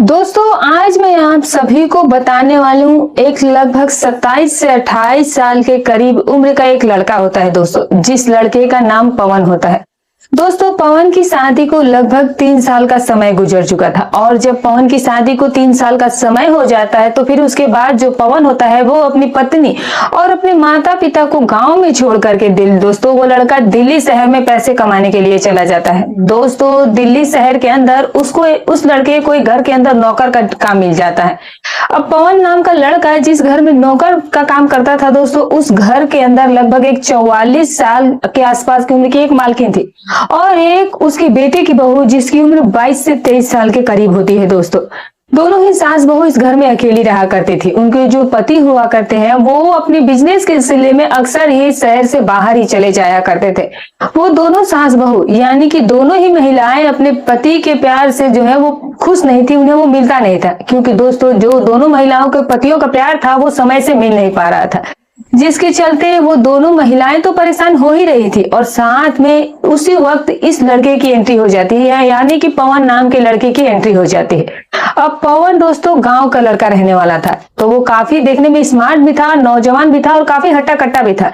दोस्तों आज मैं आप सभी को बताने वाली हूँ एक लगभग 27 से 28 साल के करीब उम्र का एक लड़का होता है दोस्तों, जिस लड़के का नाम पवन होता है। दोस्तों पवन की शादी को लगभग 3 साल का समय गुजर चुका था और जब पवन की शादी को 3 साल का समय हो जाता है तो फिर उसके बाद जो पवन होता है वो अपनी पत्नी और अपने माता पिता को गांव में छोड़ करके दोस्तों वो लड़का दिल्ली शहर में पैसे कमाने के लिए चला जाता है। दोस्तों दिल्ली शहर के अंदर उसको उस लड़के को एक घर के अंदर नौकर का काम मिल जाता है। अब पवन नाम का लड़का जिस घर में नौकर का काम करता था दोस्तों, उस घर के अंदर लगभग एक 44 साल के आसपास की उम्र की एक मालकिन थी और एक उसकी बेटे की बहू जिसकी उम्र 22 से 23 साल के करीब होती है। दोस्तों दोनों ही सास बहू इस घर में अकेली रहा करती थी। उनके जो पति हुआ करते हैं वो अपने बिजनेस के सिलसिले में अक्सर ही शहर से बाहर ही चले जाया करते थे। वो दोनों सास बहू यानी कि दोनों ही महिलाएं अपने पति के प्यार से जो है वो खुश नहीं थी, उन्हें वो मिलता नहीं था, क्योंकि दोस्तों जो दोनों महिलाओं के पतियों का प्यार था वो समय से मिल नहीं पा रहा था, जिसके चलते वो दोनों महिलाएं तो परेशान हो ही रही थी और साथ में उसी वक्त इस लड़के की एंट्री हो जाती है, यानी कि पवन नाम के लड़के की एंट्री हो जाती है। अब पवन दोस्तों गांव का लड़का रहने वाला था, तो वो काफी देखने में स्मार्ट भी था, नौजवान भी था और काफी हट्टा कट्टा भी था।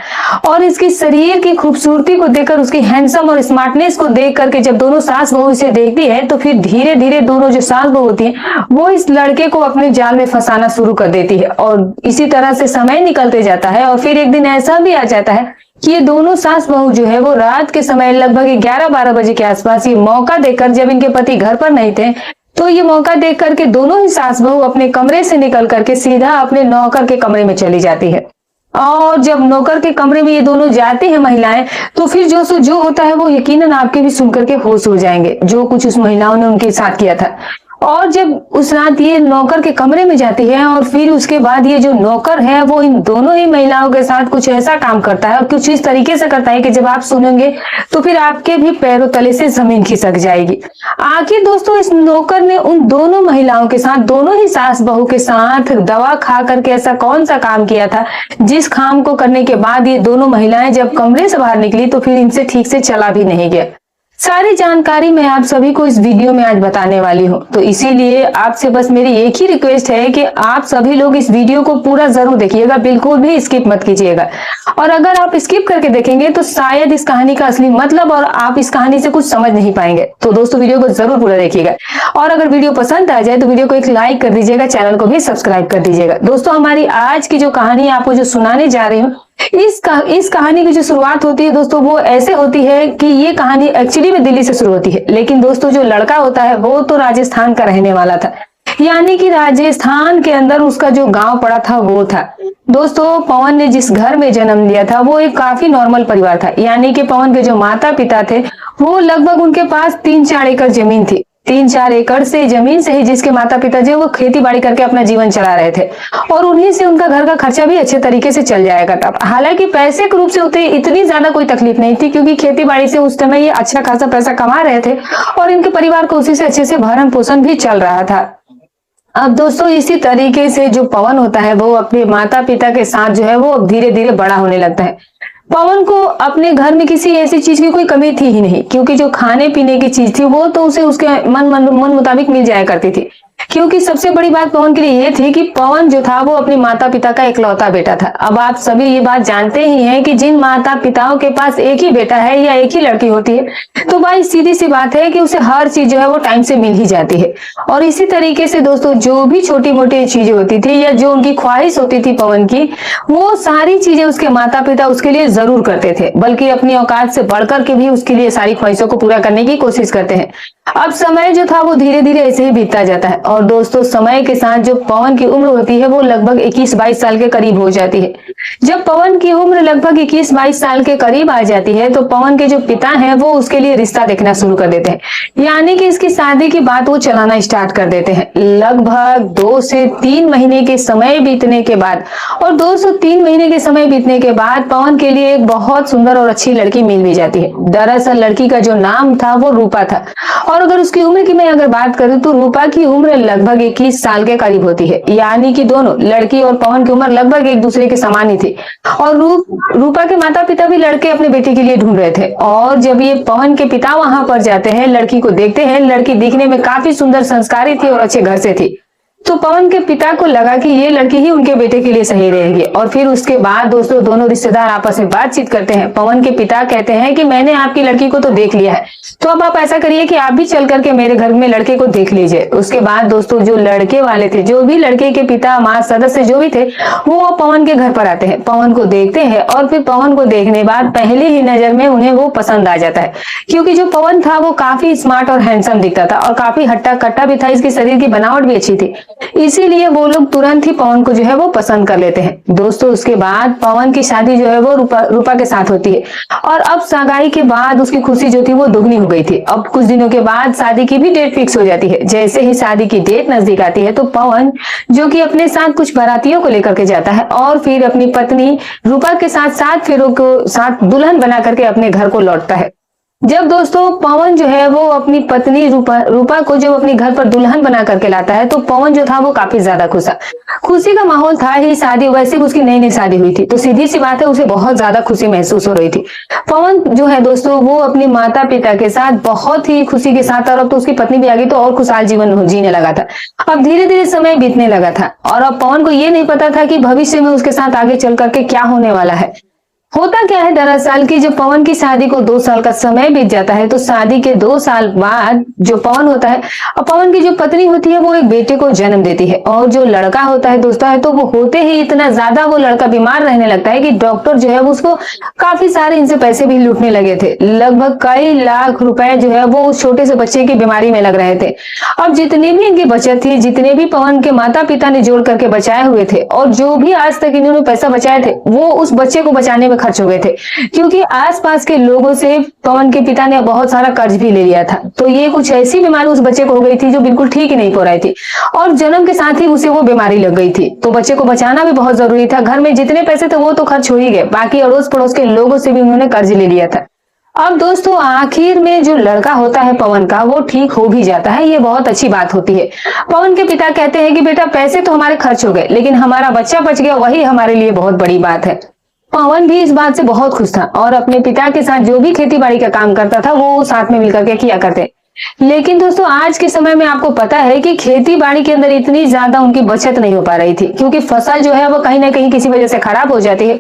और इसकी शरीर की खूबसूरती को देखकर, उसकी हैंडसम और स्मार्टनेस को देख करके जब दोनों सास बहू इसे देखती है तो फिर धीरे धीरे दोनों जो सास बहू होती है वो इस लड़के को अपने जाल में फंसाना शुरू कर देती है और इसी तरह से समय निकलते जाता है। और फिर एक दिन ऐसा भी आ जाता है कि ये दोनों सास बहू जो है वो रात के समय लगभग 11-12 बजे के आसपास ये मौका देखकर, जब इनके पति घर पर नहीं थे, तो ये मौका देख करके दोनों ही सास बहू अपने कमरे से निकल करके सीधा अपने नौकर के कमरे में चली जाती है। और जब नौकर के कमरे में ये दोनों जाती हैं महिलाएं, तो फिर जो होता है वो यकीनन आपके भी सुन करके होश हो जाएंगे, जो कुछ उस महिलाओं ने उनके साथ किया था। और जब उस रात ये नौकर के कमरे में जाती है और फिर उसके बाद ये जो नौकर है वो इन दोनों ही महिलाओं के साथ कुछ ऐसा काम करता है और कुछ इस तरीके से करता है कि जब आप सुनेंगे तो फिर आपके भी पैरों तले से जमीन खिसक जाएगी। आखिर दोस्तों इस नौकर ने उन दोनों महिलाओं के साथ, दोनों ही सास बहू के साथ दवा खा करके ऐसा कौन सा काम किया था जिस काम को करने के बाद ये दोनों महिलाएं जब कमरे से बाहर निकली तो फिर इनसे ठीक से चला भी नहीं गया। सारी जानकारी मैं आप सभी को इस वीडियो में आज बताने वाली हूँ, तो इसीलिए आपसे बस मेरी एक ही रिक्वेस्ट है कि आप सभी लोग इस वीडियो को पूरा जरूर देखिएगा, बिल्कुल भी स्किप मत कीजिएगा। और अगर आप स्किप करके देखेंगे तो शायद इस कहानी का असली मतलब और आप इस कहानी से कुछ समझ नहीं पाएंगे। तो दोस्तों वीडियो को जरूर पूरा देखिएगा और अगर वीडियो पसंद आ जाए तो वीडियो को एक लाइक कर दीजिएगा, चैनल को भी सब्सक्राइब कर दीजिएगा। दोस्तों हमारी आज की जो कहानी आपको जो सुनाने जा रही हूँ, इस कहानी की जो शुरुआत होती है दोस्तों वो ऐसे होती है कि ये कहानी एक्चुअली में दिल्ली से शुरू होती है, लेकिन दोस्तों जो लड़का होता है वो तो राजस्थान का रहने वाला था, यानी कि राजस्थान के अंदर उसका जो गांव पड़ा था वो था। दोस्तों पवन ने जिस घर में जन्म लिया था वो एक काफी नॉर्मल परिवार था, यानी कि पवन के जो माता पिता थे वो लगभग उनके पास 3-4 एकड़ जमीन थी। 3-4 एकड़ से जमीन से ही जिसके माता पिता जो वो खेती बाड़ी करके अपना जीवन चला रहे थे और उन्हीं से उनका घर का खर्चा भी अच्छे तरीके से चल जाया करता था। हालांकि पैसे के रूप से उतनी इतनी ज्यादा कोई तकलीफ नहीं थी, क्योंकि खेती बाड़ी से उस समय ये अच्छा खासा पैसा कमा रहे थे और इनके परिवार को उसी से अच्छे से भरण पोषण भी चल रहा था। अब दोस्तों इसी तरीके से जो पवन होता है वो अपने माता पिता के साथ जो है वो धीरे धीरे बड़ा होने लगता है। पवन को अपने घर में किसी ऐसी चीज की कोई कमी थी ही नहीं, क्योंकि जो खाने पीने की चीज थी वो तो उसे उसके मन मुताबिक मिल जाया करती थी। क्योंकि सबसे बड़ी बात पवन के लिए ये थी कि पवन जो था वो अपने माता पिता का इकलौता बेटा था। अब आप सभी ये बात जानते ही हैं कि जिन माता पिताओं के पास एक ही बेटा है या एक ही लड़की होती है तो भाई सीधी सी बात है कि उसे हर चीज जो है वो टाइम से मिल ही जाती है। और इसी तरीके से दोस्तों जो भी छोटी मोटी चीजें होती थी या जो उनकी ख्वाहिश होती थी पवन की, वो सारी चीजें उसके माता पिता उसके लिए जरूर करते थे, बल्कि अपनी औकात से बढ़कर के भी उसके लिए सारी ख्वाहिशों को पूरा करने की कोशिश करते हैं। अब समय जो था वो धीरे धीरे ऐसे ही बीतता जाता है और दोस्तों समय के साथ जो पवन की उम्र होती है वो लगभग 21-22 साल के करीब हो जाती है। जब पवन की उम्र लगभग 21-22 साल के करीब आ जाती है तो पवन के जो पिता हैं वो उसके लिए रिश्ता देखना शुरू कर देते हैं, यानी कि इसकी शादी की बात वो चलाना स्टार्ट कर देते हैं। लगभग 2 से 3 महीने के समय बीतने के बाद और 2 से 3 महीने के समय बीतने के बाद पवन के लिए एक बहुत सुंदर और अच्छी लड़की मिल भी जाती है। दरअसल लड़की का जो नाम था वो रूपा था और अगर उसकी उम्र की मैं अगर बात करूं तो रूपा की उम्र लगभग 21 साल के करीब होती है, यानी कि दोनों लड़की और पवन की उम्र लगभग एक दूसरे के समान ही थी। और रूपा के माता पिता भी लड़के अपने बेटे के लिए ढूंढ रहे थे। और जब ये पवन के पिता वहां पर जाते हैं, लड़की को देखते हैं, लड़की दिखने में काफी सुंदर, संस्कारी थी और अच्छे घर से थी। तो पवन के पिता को लगा कि ये लड़की ही उनके बेटे के लिए सही रहेगी। और फिर उसके बाद दोस्तों दोनों रिश्तेदार आपस में बातचीत करते हैं। पवन के पिता कहते हैं कि मैंने आपकी लड़की को तो देख लिया है, तो अब आप ऐसा करिए कि आप भी चल करके मेरे घर में लड़के को देख लीजिए। उसके बाद दोस्तों जो लड़के वाले थे, जो भी लड़के के पिता माँ सदस्य जो भी थे, वो पवन के घर पर आते हैं, पवन को देखते हैं और फिर पवन को देखने बाद पहले ही नजर में उन्हें वो पसंद आ जाता है। क्योंकि जो पवन था वो काफी स्मार्ट और हैंडसम दिखता था और काफी हट्टा कट्टा भी था, इसकी शरीर की बनावट भी अच्छी थी, इसीलिए वो लोग तुरंत ही पवन को जो है वो पसंद कर लेते हैं। दोस्तों उसके बाद पवन की शादी जो है वो रूपा के साथ होती है। और अब सगाई के बाद उसकी खुशी जो थी वो दुगनी हो गई थी। अब कुछ दिनों के बाद शादी की भी डेट फिक्स हो जाती है। जैसे ही शादी की डेट नजदीक आती है तो पवन जो कि अपने साथ कुछ बारातियों को लेकर के जाता है और फिर अपनी पत्नी रूपा के साथ 7 फेरों को साथ दुल्हन बना करके अपने घर को लौटता है। जब दोस्तों पवन जो है वो अपनी पत्नी रूपा को जब अपने घर पर दुल्हन बना करके लाता है तो पवन जो था वो काफी ज्यादा खुश था। खुशी का माहौल था ही, शादी वैसे भी उसकी नई नई शादी हुई थी, तो सीधी सी बात है उसे बहुत ज्यादा खुशी महसूस हो रही थी। पवन जो है दोस्तों वो अपने माता पिता के साथ बहुत ही खुशी के साथ, और अब तो उसकी पत्नी भी आ गई तो और खुशहाल जीवन जीने लगा था। अब धीरे धीरे समय बीतने लगा था और अब पवन को ये नहीं पता था कि भविष्य में उसके साथ आगे चल करके क्या होने वाला है। होता क्या है दरअसल कि जब पवन की शादी को 2 साल का समय बीत जाता है तो शादी के 2 साल बाद जो पवन होता है और पवन की जो पत्नी होती है वो एक बेटे को जन्म देती है। और जो लड़का होता है दोस्तों है तो वो होते ही इतना ज्यादा वो लड़का बीमार रहने लगता है कि डॉक्टर जो है वो उसको काफी सारे इनसे पैसे भी लूटने लगे थे। लगभग कई लाख रुपए जो है वो उस छोटे से बच्चे की बीमारी में लग रहे थे। अब जितनी भी इनकी बचत थी, जितने भी पवन के माता पिता ने जोड़ करके बचाए हुए थे और जो भी आज तक इन्होंने पैसा बचाए थे वो उस बच्चे को बचाने में खर्च हो गए थे। क्योंकि आसपास के लोगों से पवन के पिता ने बहुत सारा कर्ज भी ले लिया था। तो ये कुछ ऐसी बीमारी उस बच्चे को हो गई थी जो बिल्कुल ठीक ही नहीं हो रही थी और जन्म के साथ ही उसे वो बीमारी लग गई थी। तो बच्चे को बचाना भी बहुत जरूरी था। घर में जितने पैसे थे वो तो खर्च हो ही गए, बाकी अड़ोस पड़ोस के लोगों से भी उन्होंने कर्ज ले लिया था। अब दोस्तों आखिर में जो लड़का होता है पवन का वो ठीक हो भी जाता है, ये बहुत अच्छी बात होती है। पवन के पिता कहते हैं कि बेटा पैसे तो हमारे खर्च हो गए लेकिन हमारा बच्चा बच गया, वही हमारे लिए बहुत बड़ी बात है। पवन भी इस बात से बहुत खुश था और अपने पिता के साथ जो भी खेती बाड़ी का काम करता था वो साथ में मिलकर के किया करते। लेकिन दोस्तों आज के समय में आपको पता है कि खेती बाड़ी के अंदर इतनी ज्यादा उनकी बचत नहीं हो पा रही थी, क्योंकि फसल जो है वो कहीं ना कहीं किसी वजह से खराब हो जाती है।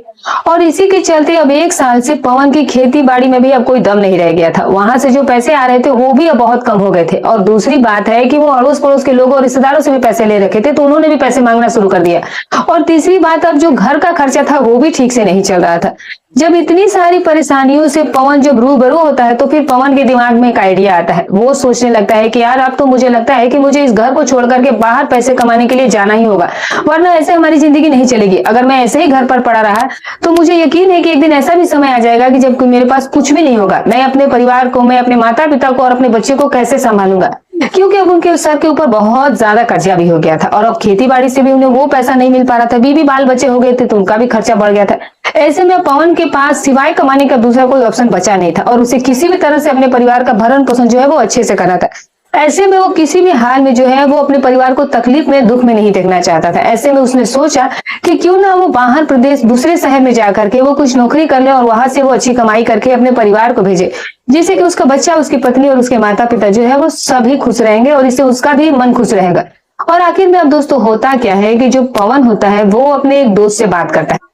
और इसी के चलते अब 1 साल से पवन की खेती बाड़ी में भी अब कोई दम नहीं रह गया था। वहां से जो पैसे आ रहे थे वो भी अब बहुत कम हो गए थे। और दूसरी बात है कि वो अड़ोस पड़ोस के लोगों और रिश्तेदारों से भी पैसे ले रखे थे तो उन्होंने भी पैसे मांगना शुरू कर दिया। और तीसरी बात, अब जो घर का खर्चा था वो भी ठीक से नहीं चल रहा था। जब इतनी सारी परेशानियों से पवन जब रूबरू होता है तो फिर पवन के दिमाग में एक आइडिया आता है। वो सोचने लगता है कि यार अब तो मुझे लगता है कि मुझे इस घर को छोड़ करके बाहर पैसे कमाने के लिए जाना ही होगा, वरना ऐसे हमारी जिंदगी नहीं चलेगी। अगर मैं ऐसे ही घर पर पड़ा रहा तो मुझे यकीन है कि एक दिन ऐसा भी समय आ जाएगा कि जब मेरे पास कुछ भी नहीं होगा। मैं अपने परिवार को, मैं अपने माता पिता को और अपने बच्चे को कैसे संभालूंगा, क्योंकि अब उनके सर के ऊपर बहुत ज्यादा कर्जा भी हो गया था और अब खेती बाड़ी से भी उन्हें वो पैसा नहीं मिल पा रहा था। बीवी बाल बच्चे हो गए थे तो उनका भी खर्चा बढ़ गया था। ऐसे में पवन के पास सिवाय कमाने का दूसरा कोई ऑप्शन बचा नहीं था और उसे किसी भी तरह से अपने परिवार का भरण पोषण जो है वो अच्छे से करना था। ऐसे में वो किसी भी हाल में जो है वो अपने परिवार को तकलीफ में, दुख में नहीं देखना चाहता था। ऐसे में उसने सोचा कि क्यों ना वो बाहर प्रदेश, दूसरे शहर में जाकर के वो कुछ नौकरी कर ले और वहां से वो अच्छी कमाई करके अपने परिवार को भेजे, जिससे कि उसका बच्चा, उसकी पत्नी और उसके माता पिता जो है वो सभी खुश रहेंगे और इससे उसका भी मन खुश रहेगा। और आखिर में अब दोस्तों होता क्या है कि जो पवन होता है वो अपने एक दोस्त से बात करता है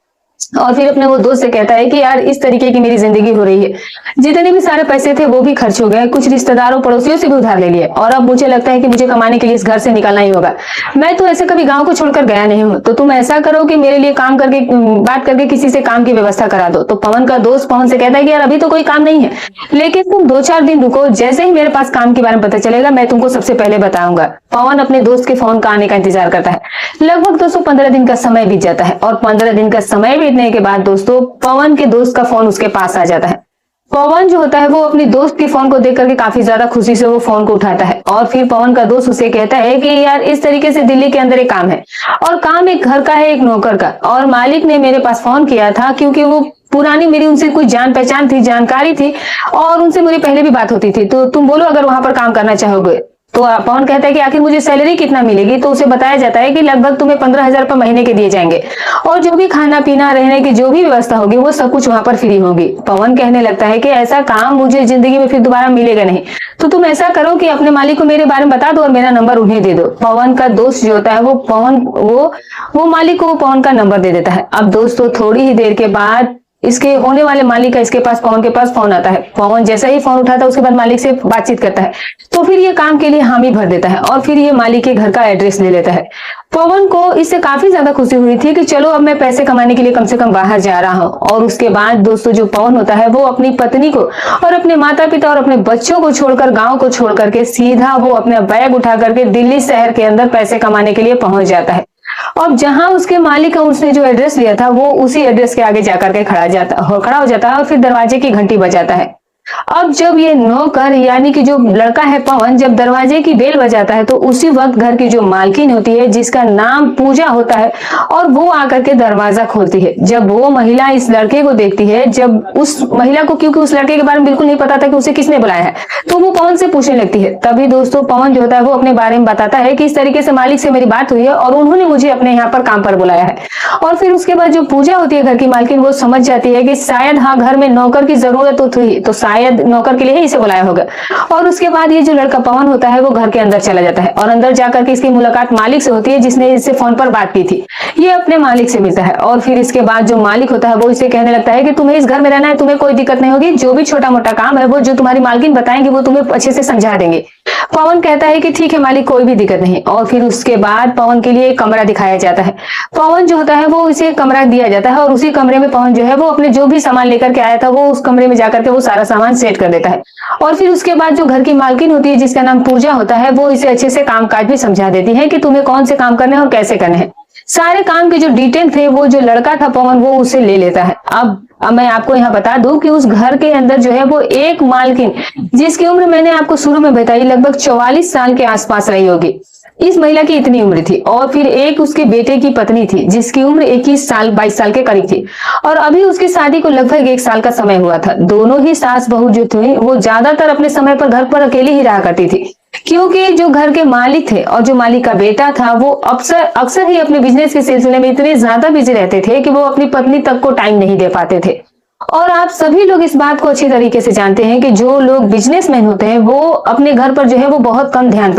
और फिर अपने वो दोस्त से कहता है कि यार इस तरीके की मेरी जिंदगी हो रही है, जितने भी सारे पैसे थे वो भी खर्च हो गए, कुछ रिश्तेदारों पड़ोसियों से भी उधार ले लिए और अब मुझे लगता है कि मुझे कमाने के लिए इस घर से निकलना ही होगा। मैं तो ऐसे कभी गांव को छोड़कर गया नहीं हूँ, तो तुम ऐसा करो कि मेरे लिए काम करके, बात करके किसी से काम की व्यवस्था करा दो। तो पवन का दोस्त पवन से कहता है कि यार अभी तो कोई काम नहीं है, लेकिन तुम 2-4 दिन रुको, जैसे ही मेरे पास काम के बारे में पता चलेगा मैं तुमको सबसे पहले बताऊंगा। पवन अपने दोस्त के फोन का आने का इंतजार करता है। लगभग 215 दिन का समय बीत जाता है और 15 दिन का समय बीतने के बाद दोस्तों पवन के दोस्त का फोन उसके पास आ जाता है। पवन जो होता है वो अपने दोस्त के फोन को देख करके काफी ज्यादा खुशी से वो फोन को उठाता है और फिर पवन का दोस्त उसे कहता है कि यार इस तरीके से दिल्ली के अंदर एक काम है और काम एक घर का है, एक नौकर का, और मालिक ने मेरे पास फोन किया था क्योंकि वो पुरानी मेरी उनसे कुछ जान पहचान थी, जानकारी थी और उनसे मेरी पहले भी बात होती थी, तो तुम बोलो अगर वहां पर काम करना चाहोगे तो पवन कहता है कि आखिर मुझे सैलरी कितना मिलेगी, तो उसे बताया जाता है कि लगभग तुम्हें 15,000 रुपए महीने के दिए जाएंगे और जो भी खाना पीना रहने की जो भी व्यवस्था होगी वो सब कुछ वहां पर फ्री होगी। पवन कहने लगता है कि ऐसा काम मुझे जिंदगी में फिर दोबारा मिलेगा नहीं, तो तुम ऐसा करो कि अपने मालिक को मेरे बारे में बता दो और मेरा नंबर उन्हें दे दो। पवन का दोस्त जो होता है वो मालिक को पवन का नंबर दे देता है। अब दोस्तों थोड़ी ही देर के बाद इसके होने वाले मालिक का इसके पास पवन के पास फोन आता है। पवन जैसा ही फोन उठाता है उसके बाद मालिक से बातचीत करता है, तो फिर ये काम के लिए हामी भर देता है और फिर ये मालिक के घर का एड्रेस ले लेता है। पवन को इससे काफी ज्यादा खुशी हुई थी कि चलो अब मैं पैसे कमाने के लिए कम से कम बाहर जा रहा हूँ। और उसके बाद दोस्तों जो पवन होता है वो अपनी पत्नी को और अपने माता पिता और अपने बच्चों को छोड़कर, गाँव को छोड़ करके सीधा वो अपना बैग उठा करके दिल्ली शहर के अंदर पैसे कमाने के लिए पहुंच जाता है। और जहां उसके मालिक का उसने जो एड्रेस लिया था वो उसी एड्रेस के आगे जाकर के खड़ा हो जाता है और फिर दरवाजे की घंटी बजाता है। अब जब ये नौकर यानी कि जो लड़का है पवन जब दरवाजे की बेल बजाता है तो उसी वक्त घर की जो मालकिन होती है जिसका नाम पूजा होता है और वो आकर के दरवाजा खोलती है। जब वो महिला इस लड़के को देखती है, जब उस महिला को, क्योंकि उस लड़के के बारे में बिल्कुल नहीं पता था कि उसे किसने बुलाया है, तो वो पवन से पूछने लगती है। तभी दोस्तों पवन जो होता है वो अपने बारे में बताता है कि इस तरीके से मालिक से मेरी बात हुई है और उन्होंने मुझे अपने यहाँ पर काम पर बुलाया है। और फिर उसके बाद जो पूजा होती है घर की मालकिन वो समझ जाती है कि शायद हाँ घर में नौकर की जरूरत तो थी, तो शायद नौकर के लिए ही इसे बुलाया होगा। और उसके बाद ये जो लड़का पवन होता है वो घर के अंदर चला जाता है और अंदर जाकर के इसकी मुलाकात मालिक से होती है जिसने इससे फोन पर बात की थी। ये अपने मालिक से मिलता है और फिर इसके बाद जो मालिक होता है वो इसे कहने लगता है कि तुम्हें इस घर में रहना है, तुम्हें कोई दिक्कत नहीं होगी, जो भी छोटा मोटा काम है वो जो तुम्हारी मालकिन बताएंगे वो तुम्हें अच्छे से समझा देंगे। पवन कहता है कि ठीक है मालिक, कोई भी दिक्कत नहीं। और फिर उसके बाद पवन के लिए एक कमरा दिखाया जाता है। पवन जो होता है वो इसे कमरा दिया जाता है और उसी कमरे में पवन जो है वो अपने जो भी सामान लेकर के आया था वो उस कमरे में जाकर के वो सारा सामान सेट कर देता है। और फिर उसके बाद जो घर की मालकिन होती है जिसका नाम पूजा होता है वो इसे अच्छे से कामकाज भी समझा देती है कि तुम्हें कौन से काम करने हैं और कैसे करने हैं। सारे काम के जो डिटेल थे वो जो लड़का था पवन वो उसे ले लेता है। अब मैं आपको यहाँ बता दूं कि उस घर के अंदर जो है वो एक मालकिन जिसकी उम्र मैंने आपको शुरू में बताई लगभग 44 साल के आसपास रही होगी, इस महिला की इतनी उम्र थी। और फिर एक उसके बेटे की पत्नी थी जिसकी उम्र 21 साल 22 साल के करीब थी और अभी उसकी शादी को लगभग 1 साल का समय हुआ था। दोनों ही सास बहू जो थी वो ज्यादातर अपने समय पर घर पर अकेली ही रहा करती थी, क्योंकि जो घर के मालिक थे और जो मालिक का बेटा था वो अक्सर ही अपने बिजनेस के सिलसिले में इतने ज्यादा बिजी रहते थे कि वो अपनी पत्नी तक को टाइम नहीं दे पाते थे। और आप सभी लोग इस बात को अच्छी तरीके से जानते हैं कि जो लोग बिजनेसमैन होते हैं वो अपने घर पर जो है वो बहुत कम ध्यान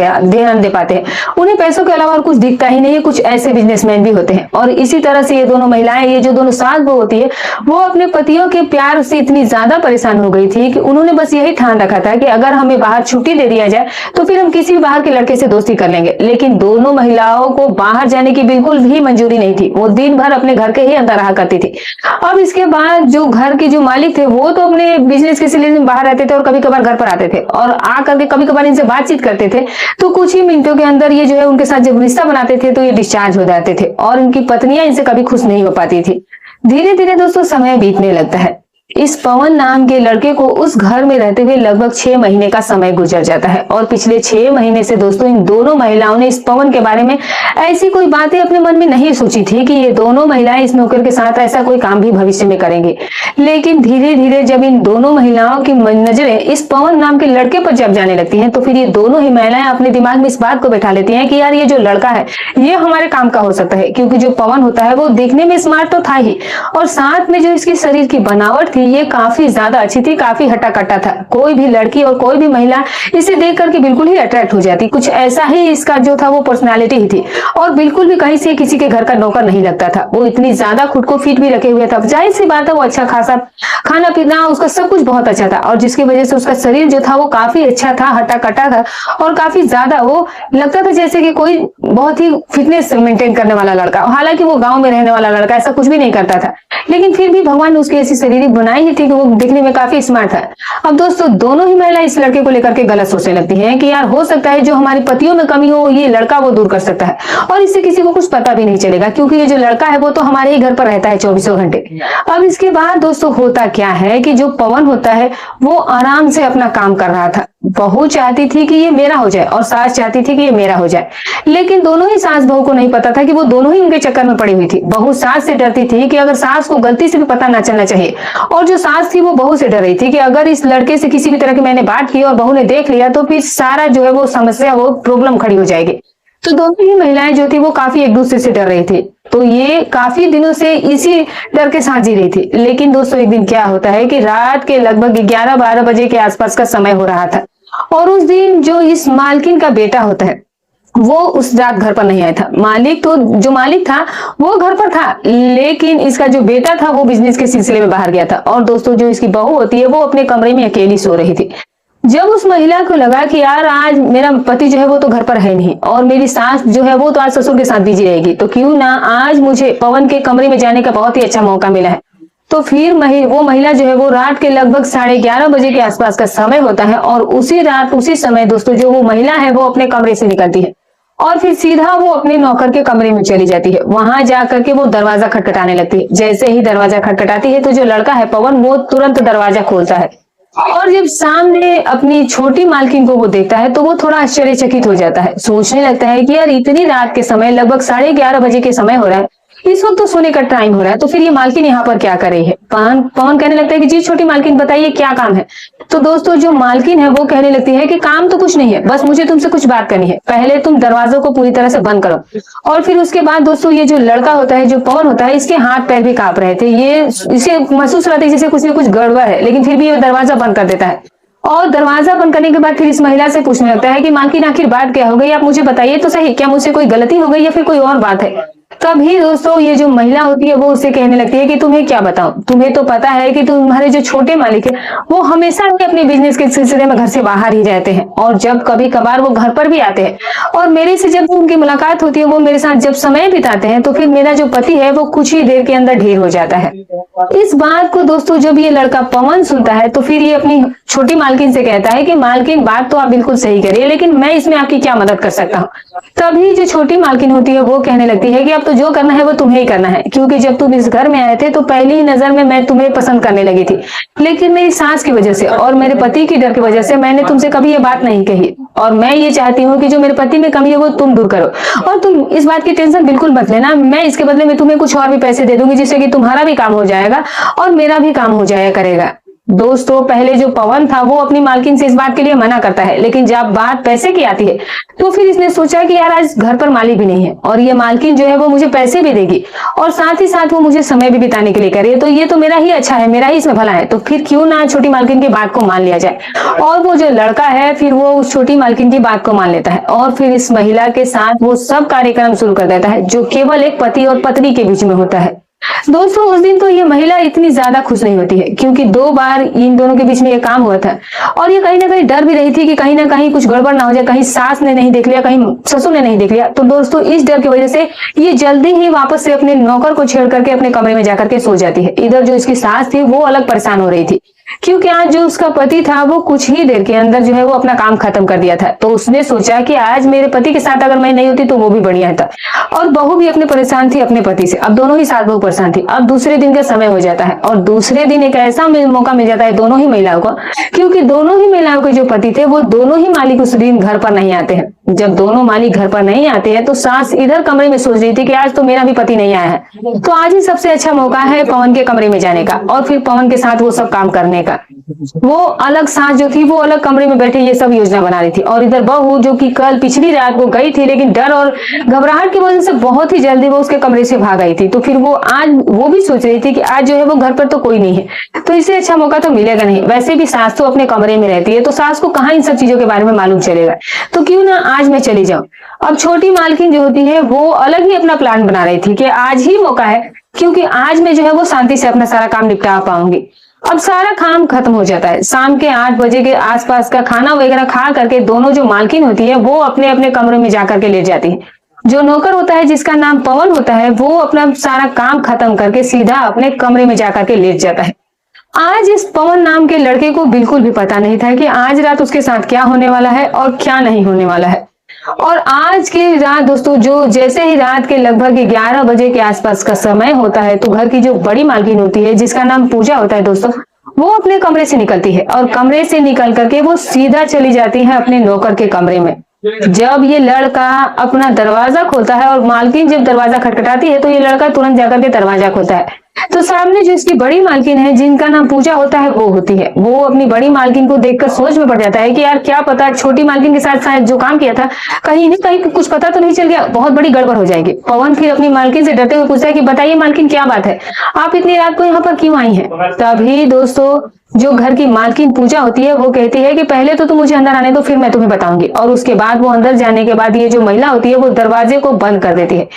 दे पाते हैं, उन्हें पैसों के अलावा और कुछ दिखता ही नहीं है। कुछ ऐसे बिजनेसमैन भी होते हैं और इसी तरह से ये दोनों महिलाएं, ये जो दोनों सास बहू होती है वो अपने पतियों के प्यार से इतनी ज्यादा परेशान हो गई थी कि उन्होंने बस यही ठान रखा था कि अगर हमें बाहर छुट्टी दे दिया जाए तो फिर हम किसी भी बाहर के लड़के से दोस्ती कर लेंगे। लेकिन दोनों महिलाओं को बाहर जाने की बिल्कुल भी मंजूरी नहीं थी, वो दिन भर अपने घर के ही अंदर रहा करती थी। अब इसके बाद जो घर के जो मालिक थे वो तो अपने बिजनेस के सिलसिले में बाहर रहते थे और कभी कभार घर पर आते थे और आकर के कभी कभार इनसे बातचीत करते थे, तो कुछ ही मिनटों के अंदर ये जो है उनके साथ जब रिश्ता बनाते थे तो ये डिस्चार्ज हो जाते थे और इनकी पत्नियां इनसे कभी खुश नहीं हो पाती थी। धीरे धीरे दोस्तों समय बीतने लगता है। इस पवन नाम के लड़के को उस घर में रहते हुए लगभग 6 महीने का समय गुजर जाता है और पिछले 6 महीने से दोस्तों इन दोनों महिलाओं ने इस पवन के बारे में ऐसी कोई बातें अपने मन में नहीं सोची थी कि ये दोनों महिलाएं इस नौकर के साथ ऐसा कोई काम भी भविष्य में करेंगे। लेकिन धीरे धीरे जब इन दोनों महिलाओं की नजरें इस पवन नाम के लड़के पर जब जाने लगती हैं तो फिर ये दोनों ही महिलाएं अपने दिमाग में इस बात को बैठा लेती हैं कि यार ये जो लड़का है ये हमारे काम का हो सकता है, क्योंकि जो पवन होता है वो देखने में स्मार्ट तो था ही और साथ में जो इसकी शरीर की बनावट थी ये काफी ज्यादा अच्छी थी, काफी हट्टा कट्टा था। कोई भी लड़की और कोई भी महिला इसे देख करके बिल्कुल ही अट्रैक्ट हो जाती, कुछ ऐसा ही इसका जो था वो पर्सनालिटी ही थी और बिल्कुल भी कहीं से किसी के घर का नौकर नहीं लगता था। वो इतनी ज्यादा खुद को फिट भी रखे हुए था, जाहिर सी बात है वो अच्छा खासा खाना पीना उसका सब कुछ बहुत अच्छा था और जिसकी वजह से उसका शरीर जो था वो काफी अच्छा था, हट्टा कट्टा था और काफी ज्यादा वो लगता था जैसे कि कोई बहुत ही फिटनेस मेंटेन करने वाला लड़का। हालांकि वो गांव में रहने वाला लड़का ऐसा कुछ भी नहीं करता था, लेकिन फिर भी भगवान ने उसकी ऐसी शरीर बनाई ही थी कि वो दिखने में काफी स्मार्ट था। अब दोस्तों दोनों ही महिला इस लड़के को लेकर के गलत सोचने लगती हैं कि यार हो सकता है जो हमारी पतियों में कमी हो ये लड़का वो दूर कर सकता है और इससे किसी को कुछ पता भी नहीं चलेगा, क्योंकि ये जो लड़का है वो तो हमारे ही घर पर रहता है 24 घंटे। अब इसके बाद दोस्तों होता क्या है कि जो पवन होता है वो आराम से अपना काम कर रहा था। बहू चाहती थी कि ये मेरा हो जाए और सास चाहती थी कि ये मेरा हो जाए, लेकिन दोनों ही सास बहू को नहीं पता था कि वो दोनों ही उनके चक्कर में पड़ी हुई थी। बहू सास से डरती थी कि अगर सास को गलती से भी पता ना चलना चाहिए, और जो सास थी वो बहू से डर रही थी कि अगर इस लड़के से किसी भी तरह की मैंने बात की और बहू ने देख लिया तो फिर सारा जो है वो समस्या, वो प्रॉब्लम खड़ी हो जाएगी। तो दोनों ही महिलाएं जो थी वो काफी एक दूसरे से डर रही थी। तो ये काफी दिनों से इसी डर के साथ जी रही थी। लेकिन दोस्तों एक दिन क्या होता है कि रात के लगभग 11-12 बजे के आसपास का समय हो रहा था, और उस दिन जो इस मालकिन का बेटा होता है वो उस रात घर पर नहीं आया था। मालिक तो, जो मालिक था वो घर पर था, लेकिन इसका जो बेटा था वो बिजनेस के सिलसिले में बाहर गया था। और दोस्तों जो इसकी बहू होती है वो अपने कमरे में अकेली सो रही थी। जब उस महिला को लगा कि यार आज मेरा पति जो है वो तो घर पर है नहीं, और मेरी सास जो है वो तो आज ससुर के साथ बिजी रहेगी, तो क्यों ना आज मुझे पवन के कमरे में जाने का बहुत ही अच्छा मौका मिला है। तो फिर वो महिला जो है वो रात के लगभग 11:30 बजे के आसपास का समय होता है, और उसी रात उसी समय दोस्तों जो वो महिला है वो अपने कमरे से निकलती है और फिर सीधा वो अपने नौकर के कमरे में चली जाती है। वहां जाकर के वो दरवाजा खटखटाने लगती है। जैसे ही दरवाजा खटखटाती है तो जो लड़का है पवन, वो तुरंत दरवाजा खोलता है, और जब सामने अपनी छोटी मालकिन को वो देखता है तो वो थोड़ा आश्चर्यचकित हो जाता है। सोचने लगता है कि यार इतनी रात के समय, लगभग 11:30 बजे के समय हो रहा है, इस वक्त तो सोने का टाइम हो रहा है, तो फिर ये मालकिन यहाँ पर क्या कर रही है। पवन कहने लगता है कि जी छोटी मालकिन बताइए क्या काम है। तो दोस्तों जो मालकिन है वो कहने लगती है कि काम तो कुछ नहीं है, बस मुझे तुमसे कुछ बात करनी है। पहले तुम दरवाजों को पूरी तरह से बंद करो। और फिर उसके बाद दोस्तों ये जो लड़का होता है, जो पवन होता है, इसके हाथ पैर भी कांप रहे थे। ये इसे महसूस रहता है जैसे कुछ न कुछ गड़बड़ है, लेकिन फिर भी ये दरवाजा बंद कर देता है। और दरवाजा बंद करने के बाद फिर इस महिला से पूछने लगता है कि मालकिन आखिर बात क्या हो गई, आप मुझे बताइए तो सही, क्या मुझसे कोई गलती हो गई या फिर कोई और बात है। तभी दोस्तों ये जो महिला होती है वो उससे कहने लगती है कि तुम्हें क्या बताऊं, तुम्हें तो पता है कि तुम्हारे जो छोटे मालिक है वो हमेशा ही अपने बिजनेस के सिलसिले में घर से बाहर ही रहते हैं, और जब कभी कभार वो घर पर भी आते हैं, और मेरे से जब उनकी मुलाकात होती है, वो मेरे साथ जब समय बिताते हैं, तो फिर मेरा जो पति है वो कुछ ही देर के अंदर ढेर हो जाता है। इस बात को दोस्तों जब ये लड़का पवन सुनता है तो फिर ये अपनी छोटी मालकिन से कहता है कि मालकिन बात तो आप बिल्कुल सही करिए, लेकिन मैं इसमें आपकी क्या मदद कर सकता हूँ। तभी जो छोटी मालकिन होती है वो कहने लगती है कि अब तो जो करना है वो तुम्हें ही करना है, क्योंकि जब तुम इस घर में आए थे तो पहली ही नजर में मैं तुम्हें पसंद करने लगी थी, लेकिन मेरी सास की वजह से और मेरे पति की डर की वजह से मैंने तुमसे कभी ये बात नहीं कही, और मैं ये चाहती हूँ कि जो मेरे पति में कमी है वो तुम दूर करो, और तुम इस बात की टेंशन बिल्कुल मत लेना। मैं इसके बदले में तुम्हें कुछ और भी पैसे दे दूंगी, जिससे कि तुम्हारा भी काम हो जाएगा और मेरा भी काम हो जाया करेगा। दोस्तों पहले जो पवन था वो अपनी मालकिन से इस बात के लिए मना करता है, लेकिन जब बात पैसे की आती है तो फिर इसने सोचा कि यार आज घर पर मालिक भी नहीं है, और ये मालकिन जो है वो मुझे पैसे भी देगी और साथ ही साथ वो मुझे समय भी बिताने के लिए करे, तो ये तो मेरा ही अच्छा है, मेरा ही इसमें भला है, तो फिर क्यों ना छोटी मालकिन की बात को मान लिया जाए। और वो जो लड़का है फिर वो उस छोटी मालकिन की बात को मान लेता है, और फिर इस महिला के साथ वो सब कार्यक्रम शुरू कर देता है जो केवल एक पति और पत्नी के बीच में होता है। दोस्तों उस दिन तो ये महिला इतनी ज्यादा खुश नहीं होती है, क्योंकि 2 बार इन दोनों के बीच में ये काम हुआ था, और ये कहीं ना कहीं डर भी रही थी कि कहीं ना कहीं कुछ गड़बड़ ना हो जाए, कहीं सास ने नहीं देख लिया, कहीं ससुर ने नहीं देख लिया। तो दोस्तों इस डर की वजह से ये जल्दी ही वापस से अपने नौकर को छेड़ करके अपने कमरे में जाकर के सो जाती है। इधर जो इसकी सास थी वो अलग परेशान हो रही थी, क्योंकि आज जो उसका पति था वो कुछ ही देर के अंदर जो है वो अपना काम खत्म कर दिया था। तो उसने सोचा कि आज मेरे पति के साथ अगर मैं नहीं होती तो वो भी बढ़िया था, और बहू भी अपने परेशान थी अपने पति से। अब दोनों ही सास बहू परेशान थी। अब दूसरे दिन का समय हो जाता है, और दूसरे दिन एक ऐसा मौका मिल जाता है दोनों ही महिलाओं को, क्योंकि दोनों ही महिलाओं के जो पति थे वो दोनों ही मालिक उस दिन घर पर नहीं आते हैं। जब दोनों मालिक घर पर नहीं आते हैं तो सास इधर कमरे में सोच रही थी कि आज तो मेरा भी पति नहीं आया है, तो आज ही सबसे अच्छा मौका है पवन के कमरे में जाने का और फिर पवन के साथ वो सब काम करने का। वो अलग सास जो थी वो अलग कमरे में बैठे ये सब योजना बना रही थी, और इधर बहू जो कि कल पिछली रात वो गई थी, लेकिन डर और घबराहट की वजह से बहुत ही जल्दी वो उसके कमरे से भाग आई थी। तो फिर वो आज वो भी सोच रही थी कि आज जो है वो घर पर तो कोई नहीं है, तो इससे अच्छा मौका तो मिलेगा नहीं। वैसे भी सास तो अपने कमरे में रहती है, तो सास को कहाँ इन सब चीजों के बारे में मालूम चलेगा, तो क्यों ना आज मैं चली जाऊं। अब छोटी मालकिन जो होती है वो अलग ही अपना प्लान बना रही थी कि आज ही मौका है, क्योंकि आज मैं जो है वो शांति से अपना सारा काम निपटा पाऊंगी। अब सारा काम खत्म हो जाता है। शाम के 8 बजे के आसपास का खाना वगैरह खा करके दोनों जो मालकिन होती है वो अपने अपने कमरे में जाकर के लेट जाती है। जो नौकर होता है जिसका नाम पवन होता है वो अपना सारा काम खत्म करके सीधा अपने कमरे में जाकर के लेट जाता है। आज इस पवन नाम के लड़के को बिल्कुल भी पता नहीं था कि आज रात उसके साथ क्या होने वाला है और क्या नहीं होने वाला है। और आज की रात दोस्तों जो जैसे ही रात के लगभग 11 बजे के आसपास का समय होता है, तो घर की जो बड़ी मालकिन होती है जिसका नाम पूजा होता है दोस्तों, वो अपने कमरे से निकलती है और कमरे से निकल करके वो सीधा चली जाती है अपने नौकर के कमरे में। जब ये लड़का अपना दरवाजा खोलता है और मालकिन जब दरवाजा खटखटाती है तो ये लड़का तुरंत जाकर के दरवाजा खोलता है। तो सामने जो इसकी बड़ी मालकिन है जिनका नाम पूजा होता है वो होती है। वो अपनी बड़ी मालकिन को देखकर सोच में पड़ जाता है कि यार क्या पता छोटी मालकिन के साथ शायद जो काम किया था कहीं नहीं कहीं कुछ पता तो नहीं चल गया, बहुत बड़ी गड़बड़ हो जाएगी। पवन फिर अपनी मालकिन से डरते हुए पूछता है कि बताइए मालकिन क्या बात है, आप इतनी रात को यहाँ पर क्यों आई हैं? तभी दोस्तों जो घर की मालकिन पूजा होती है वो कहती है कि पहले तो तुम मुझे अंदर आने दो फिर मैं तुम्हें बताऊंगी। और उसके बाद वो अंदर जाने के बाद ये जो महिला होती है वो दरवाजे को बंद कर देती है।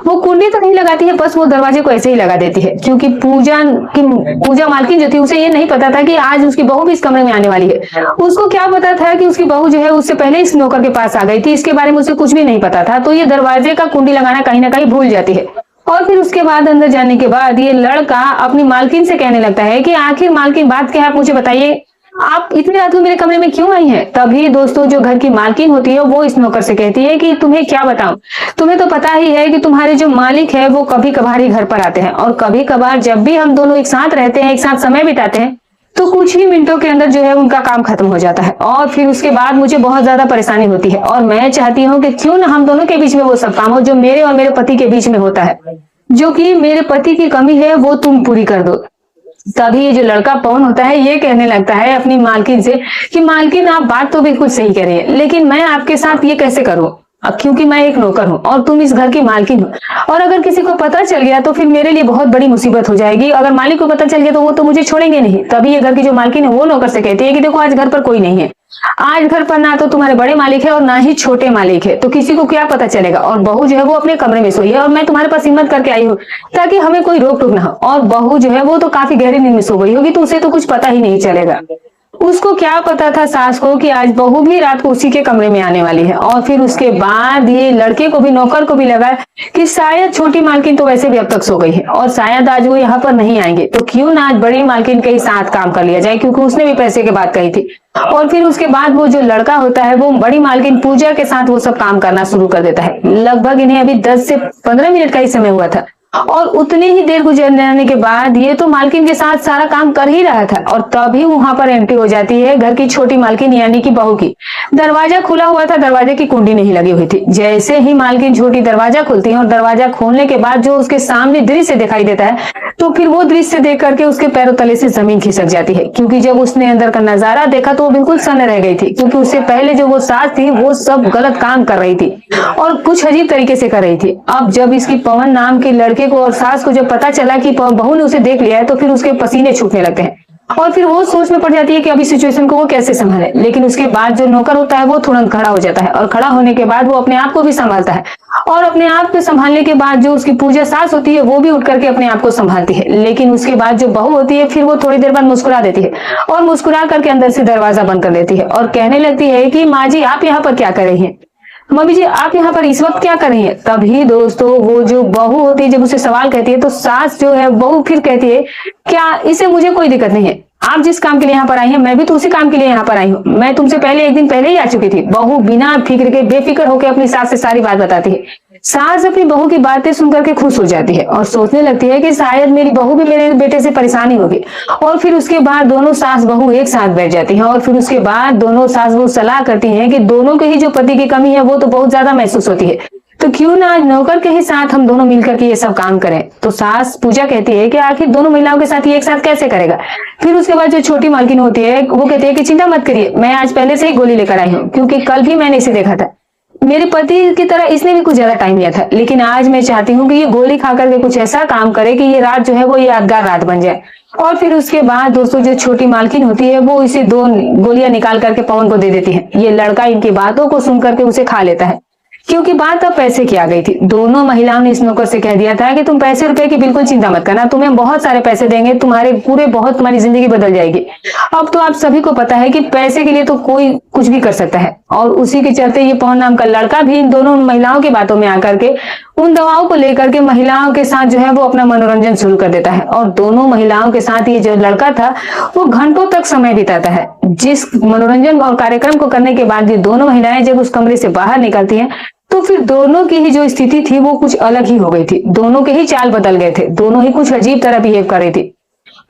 वो कुंडी तो नहीं लगाती है, बस वो दरवाजे को ऐसे ही लगा देती है, क्योंकि पूजा मालकिन जो थी उसे ये नहीं पता था कि आज उसकी बहू भी इस कमरे में आने वाली है। उसको क्या पता था कि उसकी बहू जो है उससे पहले इस नौकर के पास आ गई थी, इसके बारे में उसे कुछ भी नहीं पता था। तो ये दरवाजे का कुंडी लगाना कहीं ना कहीं भूल जाती है। और फिर उसके बाद अंदर जाने के बाद ये लड़का अपनी मालकिन से कहने लगता है कि आखिर मालकिन बात क्या है, आप मुझे बताइए, आप इतनी रात को मेरे कमरे में क्यों आई हैं? तभी दोस्तों जो घर की मालकिन होती है वो इस नौकर से कहती है कि तुम्हें क्या बताऊं, तुम्हें तो पता ही है कि तुम्हारे जो मालिक है वो कभी कभार ही घर पर आते हैं और कभी कभार जब भी हम दोनों एक साथ रहते हैं, एक साथ समय बिताते हैं, तो कुछ ही मिनटों के अंदर जो है उनका काम खत्म हो जाता है और फिर उसके बाद मुझे बहुत ज्यादा परेशानी होती है। और मैं चाहती हूँ कि क्यों ना हम दोनों के बीच में वो सब काम हो जो मेरे और मेरे पति के बीच में होता है, जो कि मेरे पति की कमी है वो तुम पूरी कर दो। तभी ये जो लड़का पवन होता है ये कहने लगता है अपनी मालकिन से कि मालकिन आप बात तो बिल्कुल सही कह रही है, लेकिन मैं आपके साथ ये कैसे करूं, अब क्योंकि मैं एक नौकर हूं और तुम इस घर की मालकिन हो, और अगर किसी को पता चल गया तो फिर मेरे लिए बहुत बड़ी मुसीबत हो जाएगी। अगर मालिक को पता चल गया तो वो तो मुझे छोड़ेंगे नहीं। तभी ये घर की जो मालकिन है वो नौकर से कहती है कि देखो आज घर पर कोई नहीं है, आज घर पर ना तो तुम्हारे बड़े मालिक है और ना ही छोटे मालिक है, तो किसी को क्या पता चलेगा। और बहू जो है वो अपने कमरे में सोई है और मैं तुम्हारे पास हिम्मत करके आई हूँ ताकि हमें कोई रोक टोक ना हो। और बहू जो है वो तो काफी गहरी नींद में सो गई होगी तो उसे तो कुछ पता ही नहीं चलेगा। उसको क्या पता था सास को कि आज बहू भी रात को उसी के कमरे में आने वाली है। और फिर उसके बाद ये लड़के को भी नौकर को भी लगा कि शायद छोटी मालकिन तो वैसे भी अब तक सो गई है और शायद आज वो यहाँ पर नहीं आएंगे, तो क्यों ना आज बड़ी मालकिन के ही साथ काम कर लिया जाए, क्योंकि उसने भी पैसे की बात कही थी। और फिर उसके बाद वो जो लड़का होता है वो बड़ी मालकिन पूजा के साथ वो सब काम करना शुरू कर देता है। लगभग इन्हें अभी 10 से 15 मिनट का ही समय हुआ था और उतनी ही देर गुजर जाने के बाद ये तो मालकिन के साथ सारा काम कर ही रहा था और तभी वहां पर एंट्री हो जाती है घर की छोटी मालकिन यानी कि बहू की। दरवाजा खुला हुआ था, दरवाजे की कुंडी नहीं लगी हुई थी। जैसे ही मालकिन छोटी दरवाजा खोलती है और दरवाजा खोलने के बाद जो उसके सामने दृश्य दिखाई देता है तो फिर वो दृश्य देख करके उसके पैरों तले से जमीन खिसक जाती है, क्योंकि जब उसने अंदर का नजारा देखा तो वो बिल्कुल सन्न रह गई थी, क्योंकि उससे पहले जो वो सास थी वो सब गलत काम कर रही थी और कुछ अजीब तरीके से कर रही थी। अब जब इसकी पवन नाम के लड़के को और सास को जब पता चला कि बहू ने उसे देख लिया है तो फिर उसके पसीने छूटने लगते हैं और फिर वो सोच में पड़ जाती है कि अभी सिचुएशन को वो कैसे संभाले। लेकिन उसके बाद जो नौकर होता है वो तुरंत खड़ा हो जाता है और खड़ा होने के बाद वो अपने आप को भी संभालता है और अपने आप को संभालने के बाद जो उसकी पूजा सास होती है वो भी उठ करके अपने आप को संभालती है। लेकिन उसके बाद जो बहू होती है फिर वो थोड़ी देर बाद मुस्कुरा देती है और मुस्कुरा करके अंदर से दरवाजा बंद कर देती है और कहने लगती है कि माँ जी आप यहाँ पर क्या कर रही हैं, मम्मी जी आप यहाँ पर इस वक्त क्या कर रही हैं। तभी दोस्तों वो जो बहू होती है जब उसे सवाल कहती है तो सास जो है बहू फिर कहती है क्या इससे मुझे कोई दिक्कत नहीं है, आप जिस काम के लिए यहाँ पर आई हैं मैं भी तो उसी काम के लिए यहाँ पर आई हूँ, मैं तुमसे पहले एक दिन पहले ही आ चुकी थी। बहू बिना फिक्र के बेफिक्र होकर अपनी सास से सारी बात बताती है। सास अपनी बहू की बातें सुनकर के खुश हो जाती है और सोचने लगती है कि शायद मेरी बहू भी मेरे बेटे से परेशानी होगी। और फिर उसके बाद दोनों सास बहू एक साथ बैठ जाती हैं और फिर उसके बाद दोनों सास बहू सलाह करती हैं कि दोनों के ही जो पति की कमी है वो तो बहुत ज्यादा महसूस होती है, तो क्यों ना आज नौकर के ही साथ हम दोनों मिलकर के ये सब काम करें। तो सास पूजा कहती है कि आखिर दोनों महिलाओं के साथ ये एक साथ कैसे करेगा। फिर उसके बाद जो छोटी मालकिन होती है वो कहती है कि चिंता मत करिए, मैं आज पहले से ही गोली लेकर आई हूँ, क्योंकि कल भी मैंने इसे देखा था, मेरे पति की तरह इसने भी कुछ ज्यादा टाइम लिया था, लेकिन आज मैं चाहती हूँ कि ये गोली खा करके कुछ ऐसा काम करे कि ये रात जो है वो यादगार रात बन जाए। और फिर उसके बाद दोस्तों जो छोटी मालकिन होती है वो इसे 2 गोलियां निकाल करके पवन को दे देती है। ये लड़का इनकी बातों को सुन करके उसे खा लेता है, क्योंकि बात अब पैसे की आ गई थी। दोनों महिलाओं ने इस नौकर से कह दिया था कि तुम पैसे रुपए की बिल्कुल चिंता मत करना, तुम्हें बहुत सारे पैसे देंगे, तुम्हारे पूरे बहुत तुम्हारी जिंदगी बदल जाएगी। अब तो आप सभी को पता है कि पैसे के लिए तो कोई कुछ भी कर सकता है। और उसी के चलते ये पवन नाम का लड़का भी इन दोनों महिलाओं की बातों में आकर के उन दवाओं को लेकर के महिलाओं के साथ जो है वो अपना मनोरंजन शुरू कर देता है। और दोनों महिलाओं के साथ ये जो लड़का था वो घंटों तक समय बिताता है। जिस मनोरंजन और कार्यक्रम को करने के बाद ये दोनों महिलाएं जब उस कमरे से बाहर निकलती हैं तो फिर दोनों की ही जो स्थिति थी वो कुछ अलग ही हो गई थी। दोनों के ही चाल बदल गए थे, दोनों ही कुछ अजीब तरह बिहेव कर रही थी।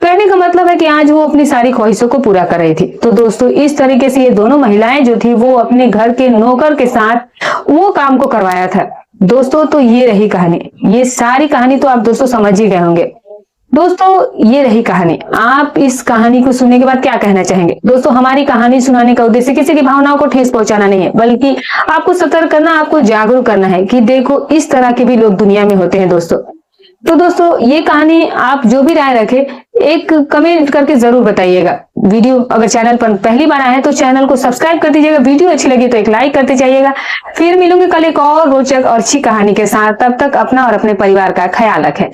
कहने का मतलब है कि आज वो अपनी सारी ख्वाहिशों को पूरा कर रही थी। तो दोस्तों इस तरीके से ये दोनों महिलाएं जो थी वो अपने घर के नौकर के साथ वो काम को करवाया था दोस्तों। तो ये रही कहानी, ये सारी कहानी तो आप दोस्तों समझ ही गए होंगे। दोस्तों ये रही कहानी, आप इस कहानी को सुनने के बाद क्या कहना चाहेंगे? दोस्तों हमारी कहानी सुनाने का उद्देश्य किसी की भावनाओं को ठेस पहुंचाना नहीं है, बल्कि आपको सतर्क करना, आपको जागरूक करना है कि देखो इस तरह के भी लोग दुनिया में होते हैं दोस्तों। तो दोस्तों ये कहानी आप जो भी राय रखे एक कमेंट करके जरूर बताइएगा। वीडियो अगर चैनल पर पहली बार आए हैं तो चैनल को सब्सक्राइब कर दीजिएगा, वीडियो अच्छी लगी तो एक लाइक करते जाइएगा। फिर मिलूंगे कल एक और रोचक और अच्छी कहानी के साथ, तब तक अपना और अपने परिवार का ख्याल रखें।